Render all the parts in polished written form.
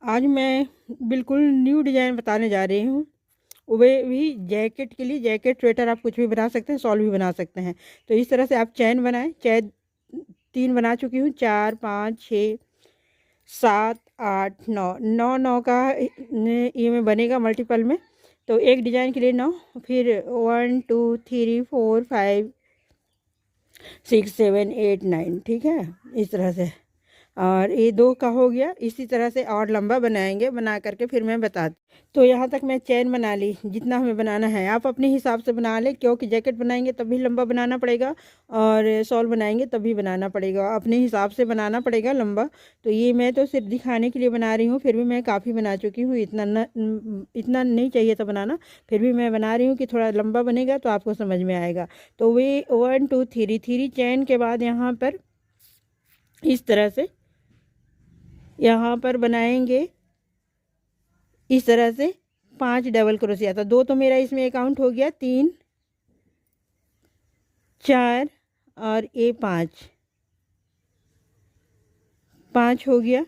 आज मैं बिल्कुल न्यू डिज़ाइन बताने जा रही हूँ। वे भी जैकेट के लिए। जैकेट, स्वेटर आप कुछ भी बना सकते हैं, शॉल भी बना सकते हैं। तो इस तरह से आप चैन बनाएँ। चैन 3 बना चुकी हूँ, 4, 5, 6, 7, 8, 9, 9 9 का ये में बनेगा मल्टीपल में। तो एक डिज़ाइन के लिए 9, फिर 1 2 3 4 5 6 7 8 9, ठीक है, इस तरह से। और ये 2 का हो गया। इसी तरह से और लंबा बनाएंगे, बना करके फिर मैं बताती। तो यहाँ तक मैं चैन बना ली, जितना हमें बनाना है। आप अपने हिसाब से बना लें, क्योंकि जैकेट बनाएंगे तब भी लंबा बनाना पड़ेगा और शॉल बनाएंगे तब भी बनाना पड़ेगा, अपने हिसाब से बनाना पड़ेगा लंबा। तो ये मैं तो सिर्फ दिखाने के लिए बना रही हूँ, फिर भी मैं काफ़ी बना चुकी हूँ। इतना नहीं चाहिए था बनाना, फिर भी मैं बना रही हूँ कि थोड़ा लंबा बनेगा तो आपको समझ में आएगा। तो वे 1 2 3 चैन के बाद यहाँ पर इस तरह से यहाँ पर बनाएंगे। इस तरह से 5 डबल क्रोशिया था। 2 तो मेरा इसमें अकाउंट हो गया, 3 4 और ये 5 5 हो गया।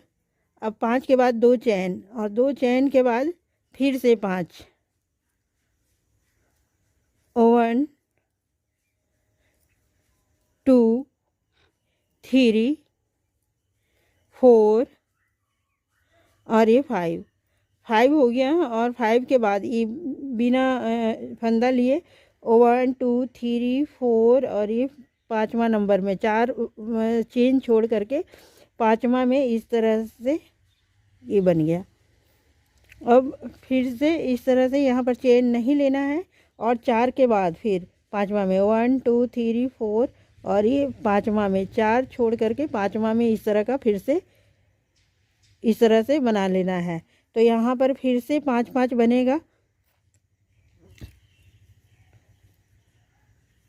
अब 5 के बाद 2 चैन और 2 चैन के बाद फिर से 5, 1 2 3 4 और ये 5 हो गया। और 5 के बाद ये बिना फंदा लिए 1 2 3 4 और ये 5वां नंबर में 4 चेन छोड़ करके 5वां में इस तरह से ये बन गया। अब फिर से इस तरह से यहाँ पर चेन नहीं लेना है। और 4 के बाद फिर 5वां में 1 2 3 4 और ये 5वां में 4 छोड़ करके 5वां में इस तरह का फिर से इस तरह से बना लेना है। तो यहाँ पर फिर से 5 5 बनेगा।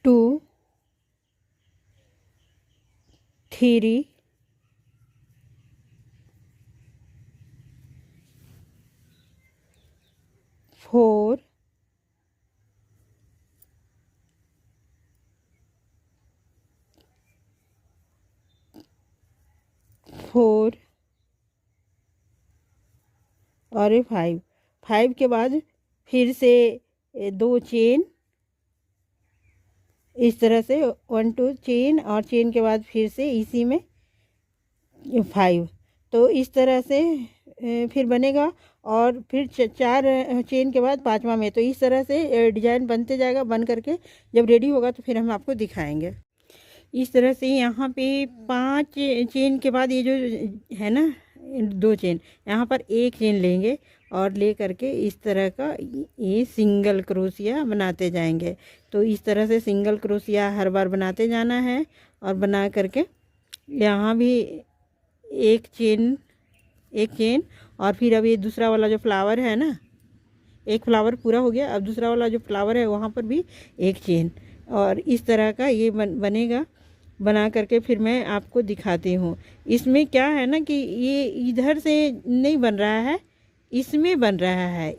2 3 4 4 और 5 के बाद फिर से 2 चेन इस तरह से 1 2 चेन और चेन के बाद फिर से इसी में 5। तो इस तरह से फिर बनेगा। और फिर 4 चेन के बाद 5वां में। तो इस तरह से डिजाइन बनते जाएगा। बन करके जब रेडी होगा तो फिर हम आपको दिखाएंगे। इस तरह से यहाँ पे 5 चेन के बाद ये जो है ना 2 चेन, यहाँ पर एक चेन लेंगे और ले करके इस तरह का ये सिंगल क्रोशिया बनाते जाएंगे। तो इस तरह से सिंगल क्रोशिया हर बार बनाते जाना है। और बना करके यहाँ भी एक चेन और फिर अब ये दूसरा वाला जो फ्लावर है ना, एक फ्लावर पूरा हो गया। अब दूसरा वाला जो फ्लावर है वहाँ पर भी एक चेन। और इस तरह का ये बनेगा। बना करके फिर मैं आपको दिखाती हूँ। इसमें क्या है ना कि ये इधर से नहीं बन रहा है, इसमें बन रहा है।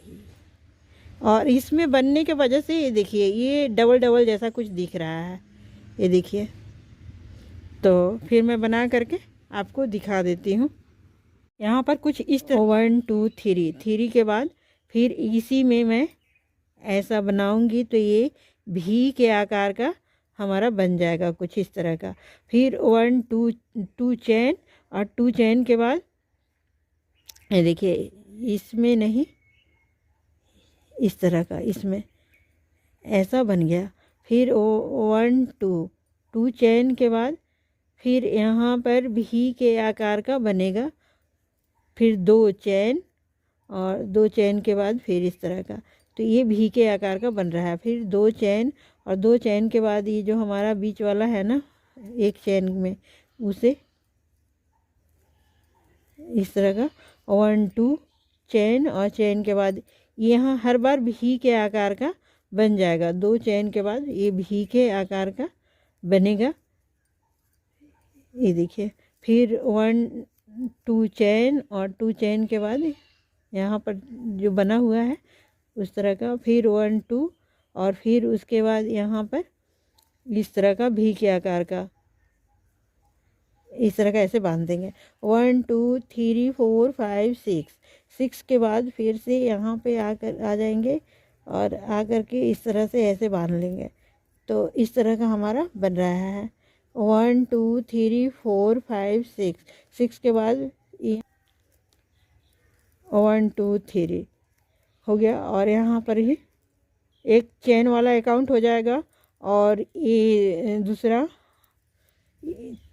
और इसमें बनने के वजह से ये देखिए ये डबल डबल जैसा कुछ दिख रहा है, ये देखिए। तो फिर मैं बना करके आपको दिखा देती हूँ। यहाँ पर कुछ इस तरह 1 2 3 के बाद फिर इसी में मैं ऐसा बनाऊंगी तो ये भी के आकार का हमारा बन जाएगा कुछ इस तरह का। फिर 1 2 चैन और 2 चैन के बाद ये देखिए इसमें नहीं, इस तरह का इसमें ऐसा बन गया। फिर 1 2 चैन के बाद फिर यहाँ पर भी के आकार का बनेगा। फिर 2 चैन और 2 चैन के बाद फिर इस तरह का। तो ये भी के आकार का बन रहा है। फिर 2 चैन और 2 चैन के बाद ये जो हमारा बीच वाला है ना एक चैन में, उसे इस तरह का 1 2 चैन और चैन के बाद यहाँ हर बार भी के आकार का बन जाएगा। 2 चैन के बाद ये भी के आकार का बनेगा, ये देखिए। फिर 1 2 चैन और 2 चैन के बाद यहाँ पर जो बना हुआ है उस तरह का। फिर 1 2 और फिर उसके बाद यहाँ पर इस तरह का भी के आकार का इस तरह का ऐसे बांध देंगे। 1 2 3 4 5 6, 6 के बाद फिर से यहाँ पे आकर आ जाएंगे और आकर के इस तरह से ऐसे बांध लेंगे। तो इस तरह का हमारा बन रहा है। 1 2 3 4 5 6, 6 के बाद 1 2 3 हो गया। और यहाँ पर ही एक चेन वाला अकाउंट हो जाएगा और ये दूसरा,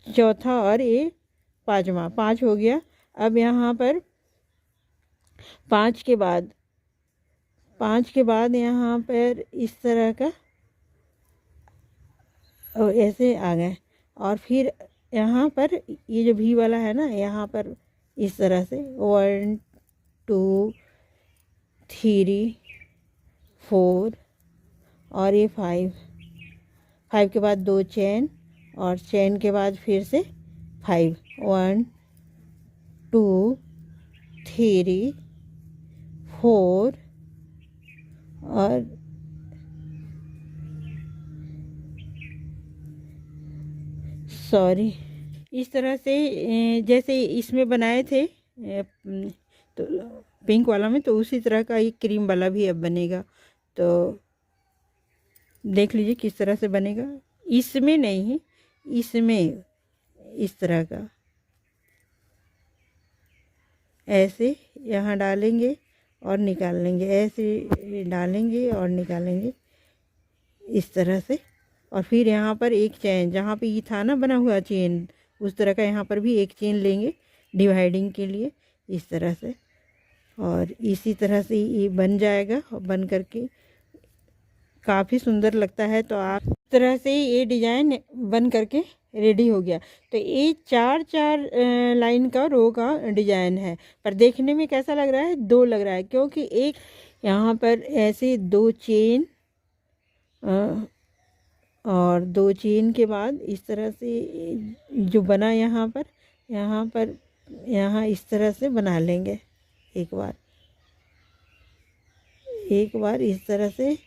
चौथा और ये पांचवा, 5 हो गया। अब यहाँ पर 5 के बाद, 5 के बाद यहाँ पर इस तरह का ऐसे आ गए। और फिर यहाँ पर ये जो भी वाला है ना, यहाँ पर इस तरह से 1 2 3 4 और ये 5, 5 के बाद 2 चेन और चेन के बाद फिर से 5, 1 2 3 4 और सॉरी, इस तरह से जैसे इसमें बनाए थे तो पिंक वाला में, तो उसी तरह का ये क्रीम वाला भी अब बनेगा। तो देख लीजिए किस तरह से बनेगा। इसमें नहीं है, इसमें इस तरह का ऐसे यहाँ डालेंगे और निकाल लेंगे, ऐसे डालेंगे और निकालेंगे इस तरह से। और फिर यहाँ पर एक चेन, जहाँ पे ये था ना बना हुआ चेन, उस तरह का यहाँ पर भी एक चेन लेंगे डिवाइडिंग के लिए इस तरह से। और इसी तरह से ये बन जाएगा और बन करके काफ़ी सुंदर लगता है। तो आप इस तरह से ये डिज़ाइन बन करके रेडी हो गया। तो ये 4 लाइन का रो का डिज़ाइन है, पर देखने में कैसा लग रहा है, 2 लग रहा है, क्योंकि एक यहाँ पर ऐसे 2 चेन और 2 चेन के बाद इस तरह से जो बना यहाँ पर यहाँ इस तरह से बना लेंगे। एक बार इस तरह से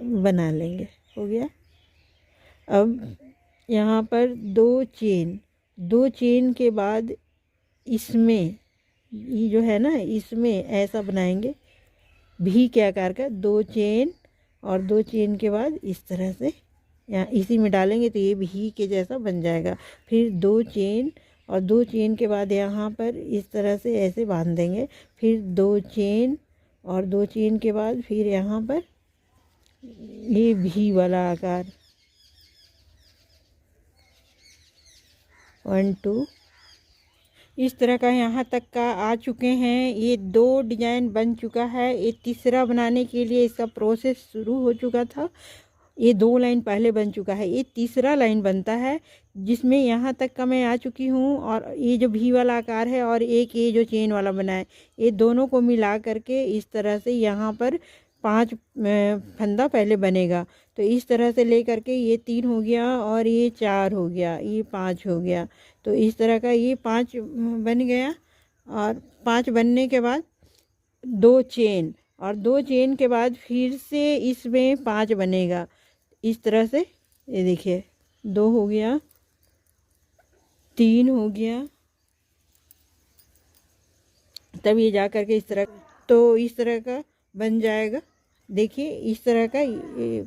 बना लेंगे, हो गया। अब यहाँ पर 2 चेन के बाद इसमें ये जो है ना, इसमें ऐसा बनाएंगे भी के आकार का, 2 चेन और 2 चेन के बाद इस तरह से यहाँ इसी में डालेंगे तो ये भी के जैसा बन जाएगा। फिर 2 चेन और 2 चेन के बाद यहाँ पर इस तरह से ऐसे बांध देंगे। फिर 2 चेन और 2 चेन के बाद फिर यहाँ पर ये भी वाला आकार 1 2 इस तरह का यहाँ तक का आ चुके हैं। ये 2 डिजाइन बन चुका है। ये तीसरा बनाने के लिए इसका प्रोसेस शुरू हो चुका था। ये 2 लाइन पहले बन चुका है, ये तीसरा लाइन बनता है जिसमें यहाँ तक का मैं आ चुकी हूँ। और ये जो भी वाला आकार है और एक ये जो चेन वाला बना है, ये दोनों को मिला करके इस तरह से यहाँ पर 5 फंदा पहले बनेगा। तो इस तरह से ले करके ये 3 हो गया और ये 4 हो गया, ये 5 हो गया। तो इस तरह का ये 5 बन गया। और 5 बनने के बाद 2 चेन और 2 चेन के बाद फिर से इसमें 5 बनेगा इस तरह से। ये देखिए 2 हो गया, 3 हो गया, तब ये जा करके इस तरह, तो इस तरह का बन जाएगा। देखिए इस तरह का ये